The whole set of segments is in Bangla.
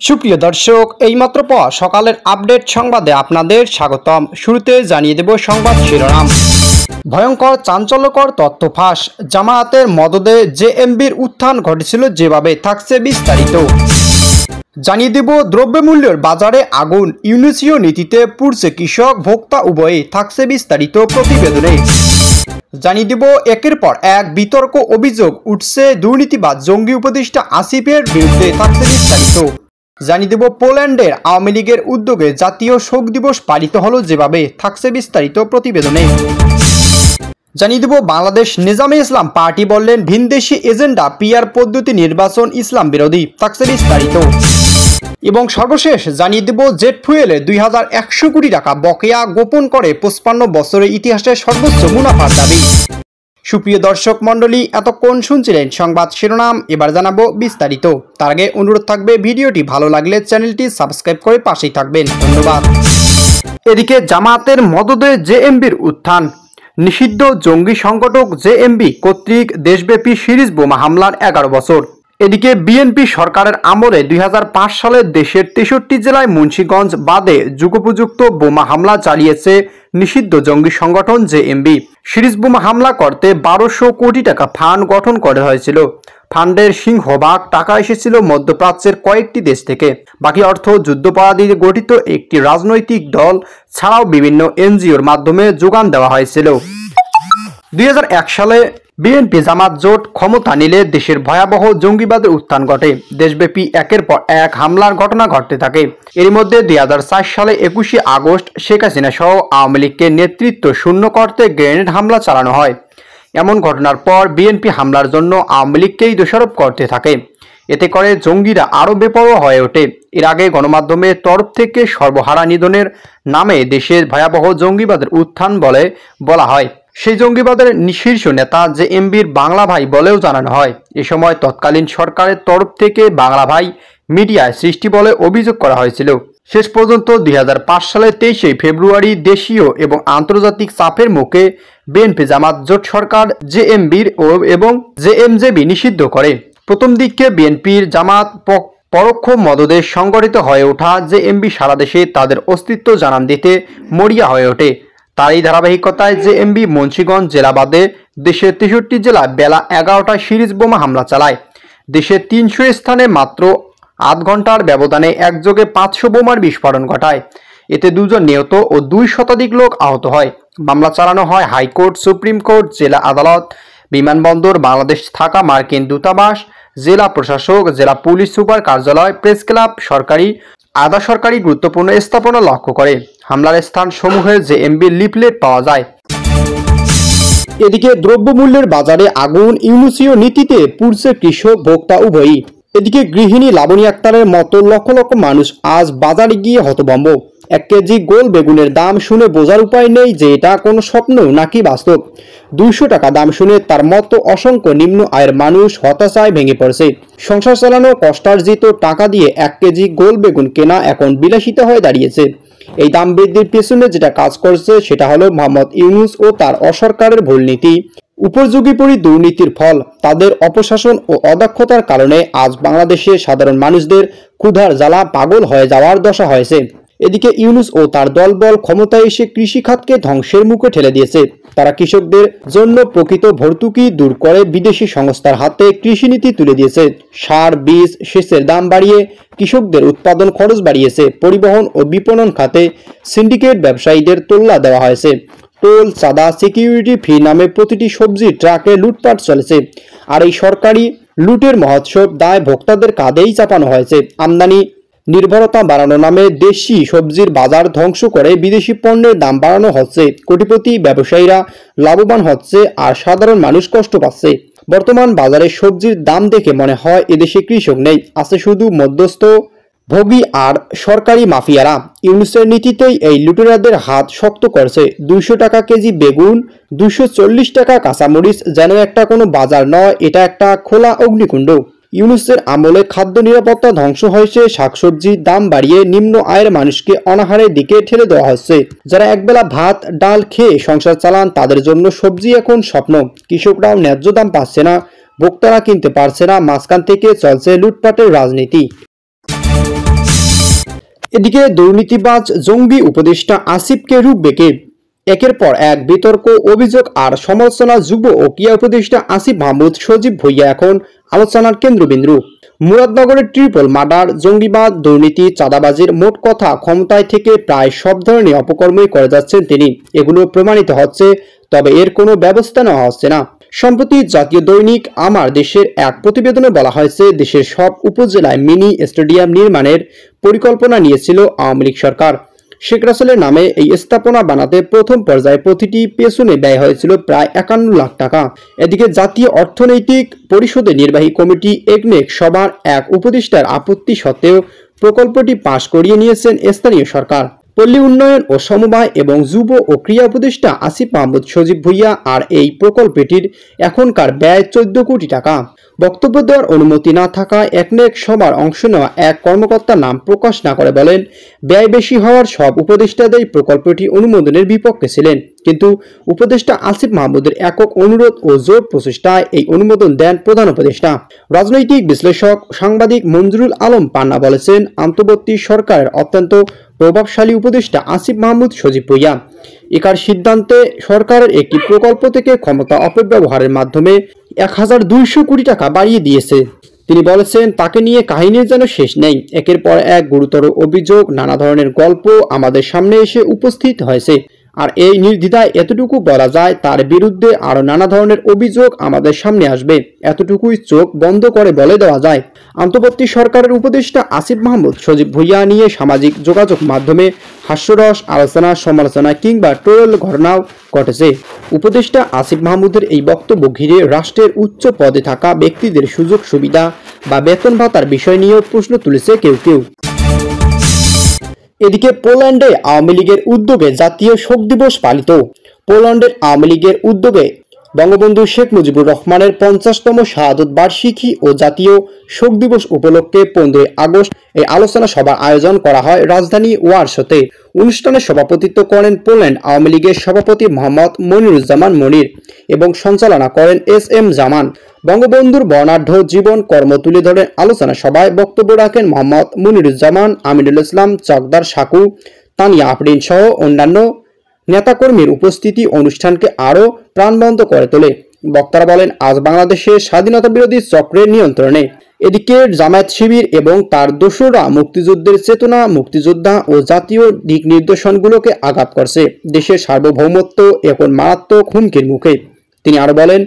সুপ্রিয় দর্শক, এইমাত্র পাওয়া সকালের আপডেট সংবাদে আপনাদের স্বাগতম। শুরুতে জানিয়ে দেব সংবাদ শিরোনাম। ভয়ঙ্কর চাঞ্চল্যকর তথ্য ফাঁস, জামায়াতের মদদে জেএমবির উত্থান ঘটেছিল যেভাবে, থাকছে বিস্তারিত। জানিয়ে দেব দ্রব্যমূল্যের বাজারে আগুন, ইউনিসীয় নীতিতে পুড়ছে কৃষক ভোক্তা উভয়ে, থাকছে বিস্তারিত প্রতিবেদনে। জানিয়ে দেব একের পর এক বিতর্ক অভিযোগ উঠছে দুর্নীতিবাদ জঙ্গি উপদেষ্টা আসিফের বিরুদ্ধে, থাকছে বিস্তারিত। জানিয়ে দেব পোল্যান্ডের আওয়ামী লীগের উদ্যোগে জাতীয় শোক দিবস পালিত হলো যেভাবে, থাকছে বিস্তারিত প্রতিবেদনে। জানিয়ে দেব বাংলাদেশ নিজামে ইসলাম পার্টি বললেন ভিনদেশি এজেন্ডা, পিআর পদ্ধতি নির্বাচন ইসলাম বিরোধী, থাকছে বিস্তারিত। এবং সর্বশেষ জানিয়ে দেব জেট ফুয়েলে 2100 কোটি টাকা বকেয়া গোপন করে 55 বছরের ইতিহাসে সর্বোচ্চ মুনাফার দাবি। সুপ্রিয় দর্শক মণ্ডলী, এতক্ষণ শুনছিলেন সংবাদ শিরোনাম, এবার জানাবো বিস্তারিত। তার আগে অনুরোধ থাকবে ভিডিওটি ভালো লাগলে চ্যানেলটি সাবস্ক্রাইব করে পাশেই থাকবেন, ধন্যবাদ। এদিকে জামায়াতের মদদে জেএমবির উত্থান, নিষিদ্ধ জঙ্গি সংগঠক জেএমবি কর্তৃক দেশব্যাপী সিরিজ বোমা হামলার 11 বছর। এদিকে বিএনপি সরকারের আমলে 2005 সালে দেশের 63 জেলায় মুন্সিগঞ্জ বাদে যুগোপযুক্ত বোমা হামলা চালিয়েছে নিষিদ্ধ জঙ্গি সংগঠন জেএমবি। সিরিজ বোমা হামলা করতে 1200 কোটি টাকা ফান্ড গঠন করা হয়েছিল। ফান্ডের সিংহভাগ টাকা এসেছিল মধ্যপ্রাচ্যের কয়েকটি দেশ থেকে, বাকি অর্থ যুদ্ধাপরাধীদের গঠিত একটি রাজনৈতিক দল ছাড়াও বিভিন্ন এনজিওর মাধ্যমে যোগান দেওয়া হয়েছিল। 2001 সালে বিএনপি জামাত জোট ক্ষমতা নিলে দেশের ভয়াবহ জঙ্গিবাদের উত্থান ঘটে। দেশব্যাপী একের পর এক হামলার ঘটনা ঘটতে থাকে। এর মধ্যে 2004 সালে 21শে আগস্ট শেখ হাসিনা সহ আওয়ামী লীগকে নেতৃত্ব শূন্য করতে গ্রেনেড হামলা চালানো হয়। এমন ঘটনার পর বিএনপি হামলার জন্য আওয়ামী লীগকেই দোষারোপ করতে থাকে। এতে করে জঙ্গিরা আরও বেপরোয়া হয়ে ওঠে। এর আগে গণমাধ্যমের তরফ থেকে সর্বহারা নিধনের নামে দেশের ভয়াবহ জঙ্গিবাদের উত্থান বলা হয়। সেই জঙ্গিবাদের শীর্ষ নেতা জেএমবির বাংলা ভাই বলেও জানানো হয়। এ সময় তৎকালীন সরকারের তরফ থেকে বাংলা ভাই মিডিয়ায় সৃষ্টি বলে অভিযোগ করা হয়েছিল। শেষ পর্যন্ত 2005 সালের 23শে ফেব্রুয়ারি দেশীয় এবং আন্তর্জাতিক চাপের মুখে বিএনপি জামাত জোট সরকার জেএমবির এবং জেএমজেবি নিষিদ্ধ করে। প্রথম দিকে বিএনপির জামাত পরোক্ষ মদদে সংগঠিত হয়ে ওঠা জেএমবি সারা দেশে তাদের অস্তিত্ব জানান দিতে মরিয়া হয়ে ওঠে। তার এই ধারাবাহিকতায় জেএমবি মুন্সিগঞ্জ জেলা বাদে দেশের 63 জেলায় বেলা 11টায় সিরিজ বোমা হামলা চালায়। দেশের 300 স্থানে মাত্র আধ ঘন্টার ব্যবধানে একযোগে 500 বোমার বিস্ফোরণ ঘটায়। এতে 2 জন নিহত ও 2 শতাধিক লোক আহত হয়। মামলা চালানো হয় হাইকোর্ট, সুপ্রিম কোর্ট, জেলা আদালত, বিমানবন্দর, বাংলাদেশ থাকা মার্কিন দূতাবাস, জেলা প্রশাসক, জেলা পুলিশ সুপার কার্যালয়, প্রেস ক্লাব, সরকারি আধা সরকারি গুরুত্বপূর্ণ স্থাপনা লক্ষ্য করে হামলার স্থান সমূহে জেএমবি লিফলেট পাওয়া যায়। এদিকে দ্রব্যমূল্যের বাজারে আগুন, ইউনিসীয় নীতিতে পুড়ছে কৃষক ভোক্তা উভয়ই। এদিকে গৃহিণী লাবণী আক্তারের মতো লক্ষ লক্ষ মানুষ আজ বাজারে গিয়ে হতভম্ব। 1 কেজি গোল বেগুনের দাম শুনে বোঝার উপায় নেই যে এটা কোনো স্বপ্ন নাকি বাস্তব। 200 টাকা দাম শুনে তার মতো অসংখ্য নিম্ন আয়ের মানুষ হতাশায় ভেঙে পড়ছে। সংসার চালানো কষ্টার্জিত টাকা দিয়ে 1 কেজি গোল বেগুন কেনা এখন বিলাসিতা হয়ে দাঁড়িয়েছে। এই দাম বৃদ্ধির পেছনে যেটা কাজ করছে সেটা হলো মোহাম্মদ ইউনূস ও তার অসরকারের ভুল নীতি, উপযোগী দুর্নীতির ফল। তাদের অপশাসন ও অদক্ষতার কারণে আজ বাংলাদেশের সাধারণ মানুষদের ক্ষুধার জ্বালা পাগল হয়ে যাওয়ার দশা হয়েছে। এদিকে ইউনূস ও তার দলবল ক্ষমতায় এসে কৃষি খাতকে ধ্বংসের মুখে ঠেলে দিয়েছে। তারা কৃষকদের জন্য প্রকৃত ভর্তুকি দূর করে বিদেশি সংস্থার হাতে কৃষিনীতি তুলে দিয়েছে। সার, বীজ, সেচের দাম বাড়িয়ে কৃষকদের উৎপাদন খরচ বাড়িয়েছে। পরিবহন ও বিপণন খাতে সিন্ডিকেট ব্যবসায়ীদের তোল্লা দেওয়া হয়েছে। টোল, চাঁদা, সিকিউরিটি ফি নামে প্রতিটি সবজি ট্রাকে লুটপাট চলেছে। আর এই সরকারি লুটের মহোৎসব দায় ভোক্তাদের কাঁধেই চাপানো হয়েছে। আমদানি নির্ভরতা বাড়ানোর নামে দেশি সবজির বাজার ধ্বংস করে বিদেশি পণ্যের দাম বাড়ানো হচ্ছে। কোটিপতি ব্যবসায়ীরা লাভবান হচ্ছে আর সাধারণ মানুষ কষ্ট পাচ্ছে। বর্তমান বাজারে সবজির দাম দেখে মনে হয় এদেশে কৃষক নেই, আছে শুধু মধ্যস্থ ভোগী আর সরকারি মাফিয়ারা। ইউনূসের নীতিতেই এই লুটেরাদের হাত শক্ত করছে। 200 টাকা কেজি বেগুন, 240 টাকা কাঁচামরিচ যেন একটা কোনো বাজার নয়, এটা একটা খোলা অগ্নিকুণ্ড। ইউনূসের আমলে খাদ্য নিরাপত্তা ধ্বংস হয়েছে। শাকসবজির দাম বাড়িয়ে নিম্ন আয়ের মানুষকে অনাহারের দিকে ঠেলে দেওয়া হচ্ছে। যারা একবেলা ভাত ডাল খেয়ে সংসার চালান তাদের জন্য সবজি এখন স্বপ্ন। কৃষকরাও ন্যায্য দাম পাচ্ছে না, ভোক্তারা কিনতে পারছে না, মাঝখান থেকে চলছে লুটপাটের রাজনীতি। এদিকে দুর্নীতিবাজ জঙ্গি উপদেষ্টা আসিফকে রুখবে কে? একের পর এক বিতর্ক, অভিযোগ আর সমালোচনা। যুব ও ক্রীড়া উপদেষ্টা আসিফ মাহমুদ সজীব ভুঁইয়া এখন আলোচনার কেন্দ্রবিন্দু। মুরাদনগরের ট্রিপল মার্ডার, জঙ্গিবাদ, দুর্নীতি, চাঁদাবাজির, মোট কথা ক্ষমতায় থেকে প্রায় সব ধরনের অপকর্মই করে যাচ্ছেন তিনি। এগুলো প্রমাণিত হচ্ছে, তবে এর কোনো ব্যবস্থা নেওয়া হচ্ছে না। সম্প্রতি জাতীয় দৈনিক আমার দেশের এক প্রতিবেদনে বলা হয়েছে, দেশের সব উপজেলায় মিনি স্টেডিয়াম নির্মাণের পরিকল্পনা নিয়েছিল আওয়ামী লীগ সরকার। শেখ রাসেলের নামে এই স্থাপনা বানাতে প্রথম পর্যায়ে প্রতিটি পেছনে ব্যয় হয়েছিল প্রায় 51 লাখ টাকা। এদিকে জাতীয় অর্থনৈতিক পরিষদের নির্বাহী কমিটি একনেক সবার এক উপদেষ্টার আপত্তি সত্ত্বেও প্রকল্পটি পাশ করিয়ে নিয়েছেন স্থানীয় সরকার। পল্লী উন্নয়ন ও সমবায় এবং যুব ও ক্রীড়া উপদেষ্টা আসিফ মাহমুদ সজীব ভুঁইয়া আর এই প্রকল্পটির এখনকার ব্যয় 14 কোটি টাকা। বক্তব্য দেওয়ার অনুমতি না থাকায় একনেক সবার অংশ নেওয়া এক কর্মকর্তার নাম প্রকাশ না করে বলেন, ব্যয় বেশি হওয়ার সব উপদেষ্টাদের প্রকল্পটি অনুমোদনের বিপক্ষে ছিলেন, কিন্তু উপদেষ্টা আসিফ মাহমুদের একক অনুরোধ ও জোর প্রচেষ্টায় এই অনুমোদন দেন প্রধান উপদেষ্টা। রাজনৈতিক বিশ্লেষক সাংবাদিক মঞ্জুরুল আলম পান্না বলেছেন, অন্তর্বর্তী সরকারের অত্যন্ত প্রভাবশালী উপদেষ্টা আসিফ মাহমুদ সজীব ভুঁইয়া একার সিদ্ধান্তে সরকারের একটি প্রকল্প থেকে ক্ষমতা অপব্যবহারের মাধ্যমে 1200 কোটি টাকা বাড়িয়ে দিয়েছে। তিনি বলেছেন, তাকে নিয়ে কাহিনীর যেন শেষ নেই। একের পর এক গুরুতর অভিযোগ, নানা ধরনের গল্প আমাদের সামনে এসে উপস্থিত হয়েছে। আর এই নির্দ্বিধায় এতটুকু বলা যায়, তার বিরুদ্ধে আরো নানা ধরনের অভিযোগ আমাদের সামনে আসবে। এতটুকুই চোখ বন্ধ করে বলে দেওয়া যায়। অন্তর্বর্তী সরকারের উপদেষ্টা আসিফ মাহমুদ সজীব ভুঁইয়া নিয়ে সামাজিক যোগাযোগ মাধ্যমে হাস্যরস, আলোচনা, সমালোচনা কিংবা ট্রোল ঘটনাও ঘটেছে। উপদেষ্টা আসিফ মাহমুদের এই বক্তব্য ঘিরে রাষ্ট্রের উচ্চ পদে থাকা ব্যক্তিদের সুযোগ সুবিধা বা বেতন ভাতার বিষয় নিয়েও প্রশ্ন তুলেছে কেউ কেউ। এদিকে পোল্যান্ডে আওয়ামী লীগের উদ্যোগে জাতীয় শোক দিবস পালিত। পোল্যান্ডের আওয়ামী লীগের উদ্যোগে বঙ্গবন্ধু শেখ মুজিবুর রহমানের 50তম শাহাদত বার্ষিকী ও জাতীয় শোক দিবস উপলক্ষে 15 আগস্ট এই আলোচনা সভার আয়োজন করা হয় রাজধানী ওয়ারশোতে। অনুষ্ঠানে সভাপতিত্ব করেন পোল্যান্ড আওয়ামী লীগের সভাপতি মোহাম্মদ মনিরুজ্জামান মনির এবং সঞ্চালনা করেন এস.এম. জামান। বঙ্গবন্ধুর বর্ণাঢ্য জীবন কর্ম তুলে ধরে আলোচনা সভায় বক্তব্য রাখেন মোহাম্মদ মনিরুজ্জামান, আমিনুল ইসলাম চকদার, সাকু, তানিয়া আফরিন সহ অন্যান্য নেতাকর্মীর উপস্থিতি অনুষ্ঠানকে আরও প্রাণবন্ত করে তোলে। বক্তারা বলেন, আজ বাংলাদেশের স্বাধীনতা বিরোধী চক্রের নিয়ন্ত্রণে। এদিকে জামায়াত শিবির এবং তার দোসররা মুক্তিযুদ্ধের চেতনা, মুক্তিযোদ্ধা ও জাতীয় দিক নির্দেশনগুলোকে আঘাত করছে। দেশের সার্বভৌমত্ব এখন মারাত্মক হুমকির মুখে। তিনি আরো বলেন,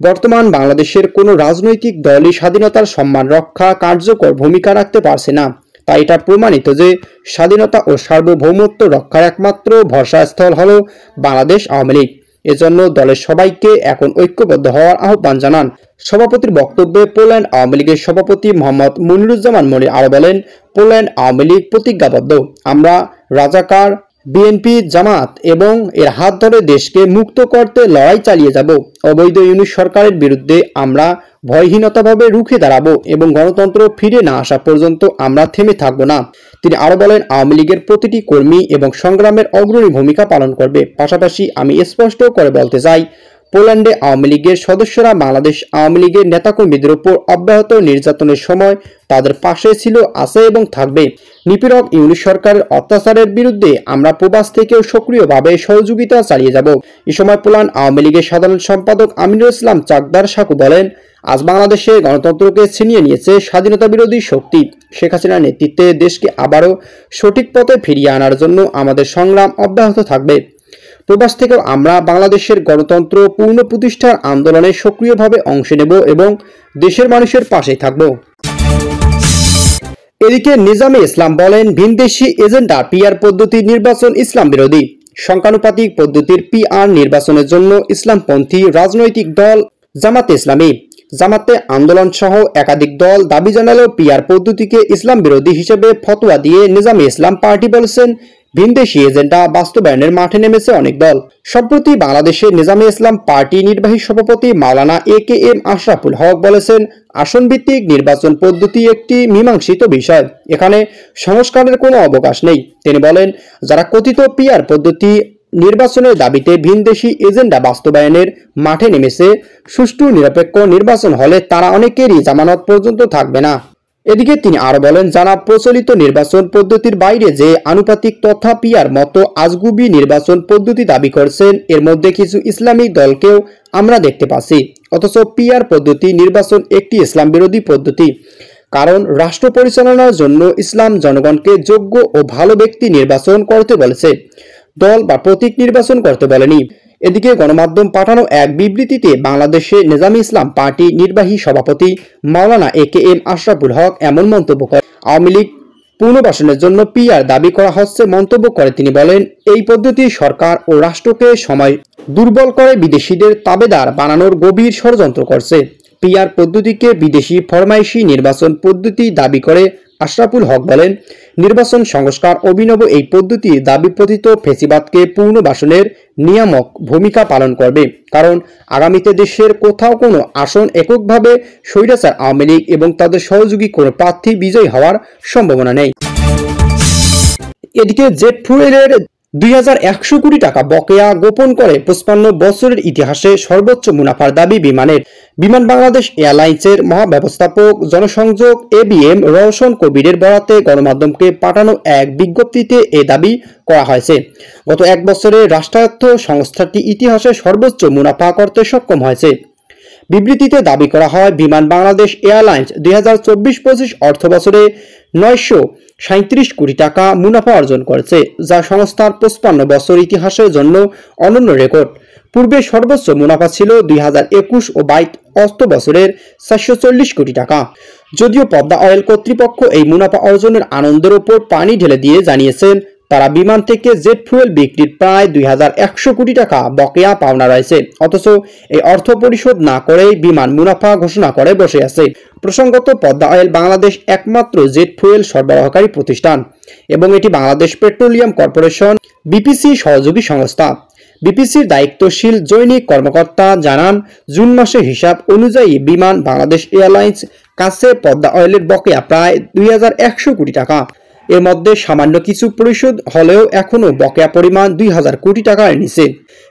বর্তমান বাংলাদেশের কোনো রাজনৈতিক দলই স্বাধীনতার সম্মান রক্ষা কার্যকর ভূমিকা রাখতে পারছে না। তাই এটা প্রমাণিত যে স্বাধীনতা ও সার্বভৌমত্ব রক্ষার একমাত্র ভরসাস্থল হলো বাংলাদেশ আওয়ামী লীগ। এজন্য দলের সবাইকে এখন ঐক্যবদ্ধ হওয়ার আহ্বান জানান। সভাপতির বক্তব্যে পোল্যান্ড আওয়ামী লীগের সভাপতি মোহাম্মদ মনিরুজ্জামান মনির আরো বলেন, পোল্যান্ড আওয়ামী লীগ প্রতিজ্ঞাবদ্ধ। আমরা রাজাকার, বিএনপি, জামাত এবং এর হাত ধরে দেশকে মুক্ত করতে লড়াই চালিয়ে যাব। অবৈধ ইউনিট সরকারের বিরুদ্ধে আমরা ভয়হীনতাভাবে রুখে দাঁড়াবো এবং গণতন্ত্র ফিরে না আসা পর্যন্ত আমরা থেমে থাকবো না। তিনি আরো বলেন, আওয়ামী লীগের প্রতিটি কর্মী এবং সংগ্রামের অগ্রণী ভূমিকা পালন করবে। পাশাপাশি আমি স্পষ্ট করে বলতে চাই, পোল্যান্ডে আওয়ামী লীগের সদস্যরা বাংলাদেশ আওয়ামী লীগের নেতাকর্মীদের উপর অব্যাহত নির্যাতনের সময় তাদের পাশে ছিল, আছে এবং থাকবে। নিপীড়ক ইউনিট সরকারের অত্যাচারের বিরুদ্ধে আমরা প্রবাস থেকেও সক্রিয়ভাবে সহযোগিতা চালিয়ে যাব। এই সময় পোল্যান্ড আওয়ামী লীগের সাধারণ সম্পাদক আমিনুল ইসলাম চাকদার সাকু বলেন, আজ বাংলাদেশে গণতন্ত্রকে ছিনিয়ে নিয়েছে স্বাধীনতা বিরোধী শক্তি। শেখ হাসিনার নেতৃত্বে দেশকে আবারও সঠিক পথে ফিরিয়ে আনার জন্য আমাদের সংগ্রাম অব্যাহত থাকবে। প্রবাস থেকেও আমরা বাংলাদেশের গণতন্ত্র পূর্ণ প্রতিষ্ঠার আন্দোলনে সক্রিয়ভাবে অংশ নেব এবং দেশের মানুষের পাশে থাকব। এদিকে নিজামে ইসলাম বলেন, ভিনদেশি এজেন্ডা পিআর পদ্ধতির নির্বাচন ইসলাম বিরোধী। সংখ্যানুপাতিক পদ্ধতির পিআর নির্বাচনের জন্য ইসলামপন্থী রাজনৈতিক দল জামাতে ইসলামী, জামাতে আন্দোলন সহ একাধিক দল দাবি জানালেও পিআর পদ্ধতিকে ইসলাম বিরোধী হিসেবে ফতোয়া দিয়ে নিজামে ইসলাম পার্টি বলেছেন, ভিনদেশি এজেন্ডা বাস্তবায়নের মাঠে নেমেছে অনেক দল। সম্প্রতি বাংলাদেশের নিজামে ইসলাম পার্টি নির্বাহী সভাপতি মাওলানা এ.কে.এম. আশরাফুল হক বলেছেন, আসন ভিত্তিক নির্বাচন পদ্ধতি একটি মীমাংসিত বিষয়, এখানে সংস্কারের কোনো অবকাশ নেই। তিনি বলেন, যারা কথিত পিআর পদ্ধতি নির্বাচনের দাবিতে ভিনদেশি এজেন্ডা বাস্তবায়নের মাঠে নেমেছে, সুষ্ঠু নিরপেক্ষ নির্বাচন হলে তারা অনেকেরই জামানত পর্যন্ত থাকবে না। এদিকে তিনি আরো বলেন, যারা প্রচলিত নির্বাচন পদ্ধতির বাইরে যে আনুপাতিক তথা পিয়ার মতো আজগুবি নির্বাচন পদ্ধতি দাবি করছেন, এর মধ্যে কিছু ইসলামিক দলকেও আমরা দেখতে পাচ্ছি। অথচ পিয়ার পদ্ধতি নির্বাচন একটি ইসলাম বিরোধী পদ্ধতি, কারণ রাষ্ট্র পরিচালনার জন্য ইসলাম জনগণকে যোগ্য ও ভালো ব্যক্তি নির্বাচন করতে বলেছে, দল বা প্রতীক নির্বাচন করতে বলেনি। এদিকে গণমাধ্যম পাঠানো এক বিবৃতিতে বাংলাদেশে নেজামে ইসলাম পার্টি নির্বাহী সভাপতি মাওলানা AKM আশরাফুল হক এমন মন্তব্য করেন। আওয়ামী লীগ পুনর্বাসনের জন্য পিআর দাবি করা হচ্ছে মন্তব্য করে তিনি বলেন, এই পদ্ধতি সরকার ও রাষ্ট্রকে সময় দুর্বল করে বিদেশিদের তাবেদার বানানোর গভীর ষড়যন্ত্র করছে। পিআর পদ্ধতিকে বিদেশি ফরমাইশি নির্বাচন পদ্ধতি দাবি করে আশরাফুল হক বলেন, নির্বাচন সংস্কার অভিনব এই পদ্ধতি দাবি প্রতীত ফেসিবাদকে পুনর্বাসনের নিয়ামক ভূমিকা পালন করবে, কারণ আগামীতে দেশের কোথাও কোনো আসন এককভাবে স্বৈরাচার আওয়ামী লীগ এবং তাদের সহযোগী কোনো প্রার্থী বিজয়ী হওয়ার সম্ভাবনা নেই। এদিকে জেট ফুয়েলের 2100 কোটি টাকা বকেয়া গোপন করে 55 বছরের ইতিহাসে সর্বোচ্চ মুনাফার দাবি বিমানের। বিমান বাংলাদেশ এয়ারলাইন্সের মহাব্যবস্থাপক জনসংযোগ ABM রওশন কবিরের বরাতে গণমাধ্যমকে পাঠানো এক বিজ্ঞপ্তিতে এ দাবি করা হয়েছে। গত এক বছরে রাষ্ট্রায়ত্ত সংস্থাটি ইতিহাসে সর্বোচ্চ মুনাফা করতে সক্ষম হয়েছে। বিবৃতিতে দাবি করা হয়, বিমান বাংলাদেশ এয়ারলাইন্স 2024-25 অর্থ বছরে 937 কোটি টাকা মুনাফা অর্জন করেছে, যা সংস্থার 55 বছর ইতিহাসের জন্য অনন্য রেকর্ড। পূর্বে সর্বোচ্চ মুনাফা ছিল 2021 ও 22 অর্থ বছরের 440 কোটি টাকা। যদিও পদ্মা অয়েল কর্তৃপক্ষ এই মুনাফা অর্জনের আনন্দের ওপর পানি ঢেলে দিয়ে জানিয়েছেন, তারা বিমান থেকে জেট ফুয়েল বিক্রির প্রায় 2100 কোটি টাকা বকেয়া পাওনা রয়েছে, অথচ এই অর্থ পরিশোধ না করেই বিমান মুনাফা ঘোষণা করে বসে আছে। প্রসঙ্গত, পদ্মা অয়েল বাংলাদেশ একমাত্র জেট ফুয়েল সরবরাহকারী প্রতিষ্ঠান এবং এটি বাংলাদেশ পেট্রোলিয়াম কর্পোরেশন BPC সহযোগী সংস্থা। BPCর দায়িত্বশীল জৈনিক কর্মকর্তা জানান, জুন মাসের হিসাব অনুযায়ী বিমান বাংলাদেশ এয়ারলাইন্স কাছে পদ্মা অয়েলের বকেয়া প্রায় 2100 কোটি টাকা। এর মধ্যে সামান্য কিছু পরিশোধ হলেও এখনও বকেয়া পরিমাণ 2000 কোটি টাকার নিচে।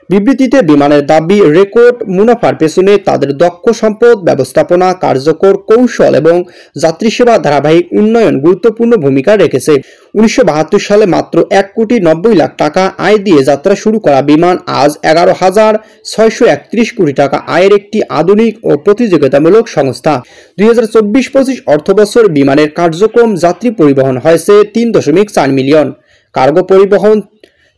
বিবৃতিতে বিমানের দাবি, রেকর্ড মুনাফার পেছনে তাদের দক্ষ সম্পদ ব্যবস্থাপনা, কার্যকর কৌশল এবং যাত্রী সেবা ধারাবাহিক উন্নয়ন গুরুত্বপূর্ণ ভূমিকা রেখেছে। 1972 সালে মাত্র 1,90,00,000 টাকা আয় দিয়ে যাত্রা শুরু করা বিমান আজ 11,631 কোটি টাকা আয়ের একটি আধুনিক ও প্রতিযোগিতামূলক সংস্থা। 2024-25 অর্থবছর বিমানের কার্যক্রম যাত্রী পরিবহন হয়েছে 3.4 মিলিয়ন, কার্গো পরিবহন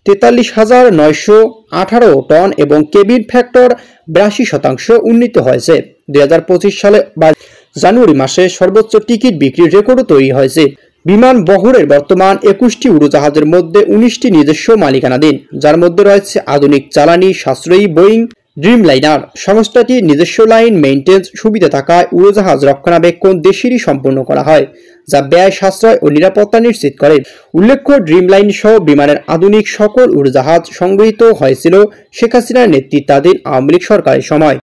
43,918 টন এবং কেবিন ফ্যাক্টর 82% উন্নীত হয়েছে। 2025 সালে বা জানুয়ারি মাসে সর্বোচ্চ টিকিট বিক্রির রেকর্ডও তৈরি হয়েছে। বিমান বহরের বর্তমান 21টি উড়োজাহাজের মধ্যে 19টি নিজস্ব মালিকানাধীন, যার মধ্যে রয়েছে আধুনিক জ্বালানি সাশ্রয়ী বোয়িং ড্রিমলাইনার। সংস্থাটির নিজস্ব লাইন মেইনটেন্স সুবিধা থাকায় উড়োজাহাজ রক্ষণাবেক্ষণ দেশেরই সম্পন্ন করা হয়, যা ব্যয় সাশ্রয় ও নিরাপত্তা নিশ্চিত করে। উল্লেখ্য, ড্রিমলাইন সহ বিমানের আধুনিক সকল উড়োজাহাজ সংগৃহীত হয়েছিল শেখ হাসিনার নেতৃত্বাধীন আওয়ামী লীগ সরকারের সময়।